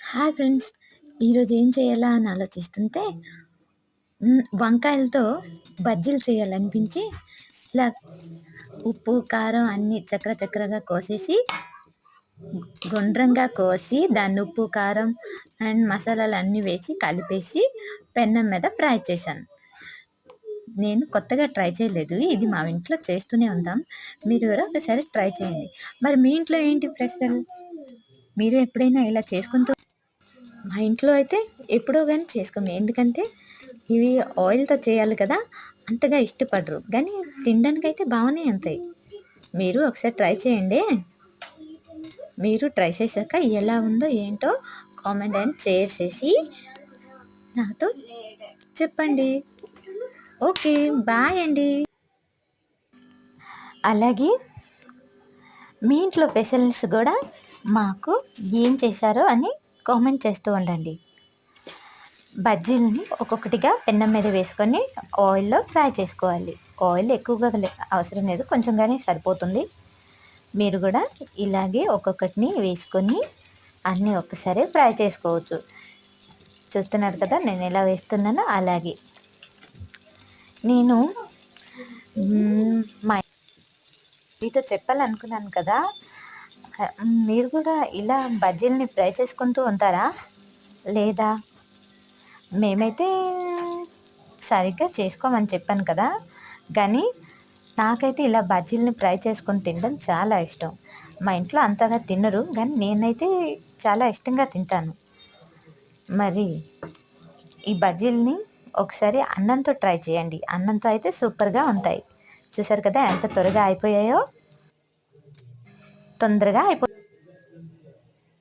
Hi friends! ఈరోజు ఏం చేయాలా అని ఆలోచిస్తుంటే వంకాయలతో బజ్జీలు చేయాలనిపించి ఇలా ఉప్పు, కారం అన్నీ చక్రగా కోసేసి గుండ్రంగా కోసి దాన్ని ఉప్పు, కారం అండ్ మసాలాలన్నీ వేసి కలిపేసి పెనం మీద ఫ్రై చేశాను. నేను కొత్తగా ట్రై చేయలేదు. ఇది మా ఇంట్లో చేస్తూనే ఉంటాం. మీరు కూడా ఒకసారి ట్రై చేయండి. మరి మీ ఇంట్లో ఏంటి స్పెషల్? మీరు ఎప్పుడైనా ఇలా చేసుకుంటూ మా ఇంట్లో అయితే ఎప్పుడో గాని చేసుకోము. ఎందుకంటే ఇవి ఆయిల్‌తో చేయాలి కదా! అంతగా ఇష్టపడరు. కానీ తినడానికైతే బాగానే ఉంటాయి. మీరు ఒకసారి ట్రై చేయండి. మీరు ట్రై చేశాక ఎలా ఉందో ఏంటో కామెంట్ అండ్ షేర్ చేసి నాతో చెప్పండి. ఓకే. బాయ్ అండి. అలాగే మీ ఇంట్లో స్పెషల్స్ గూడా మాకు ఏం చేశారో అని కామెంట్ చేస్తూ ఉండండి. బజ్జీలని ఒక్కొక్కటిగా పెనం మీద వేసుకొని ఆయిల్‌లో ఫ్రై చేసుకోవాలి. ఆయిల్ ఎక్కువగా అవసరం లేదు. కొంచెంగానే సరిపోతుంది. మీరు గూడా ఇలాగే ఒక్కొక్కటిని వేసుకొని అన్నీ ఒక్కసారే ఫ్రై చేసుకోవచ్చు. చూస్తున్నారు కదా నేను ఎలా వేస్తున్నానో అలాగే. నేను మా మీతో చెప్పాలనుకున్నాను కదా! మీరు కూడా ఇలా బజ్జీలని ఫ్రై చేసుకుంటూ ఉంటారా? లేదా? మేమైతే సరిగ్గా చేసుకోమని చెప్పాను కదా! కానీ నాకైతే ఇలా బజ్జీలని ఫ్రై చేసుకొని తినడం చాలా ఇష్టం. మా ఇంట్లో అంతగా తినరు. కానీ నేనైతే చాలా ఇష్టంగా తింటాను. మరి ఈ బజ్జీలని ఒకసారి అన్నంతో ట్రై చేయండి. అన్నంతో అయితే సూపర్‌గా ఉంటాయి. చూసారు కదా ఎంత త్వరగా అయిపోయాయో? తొందరగా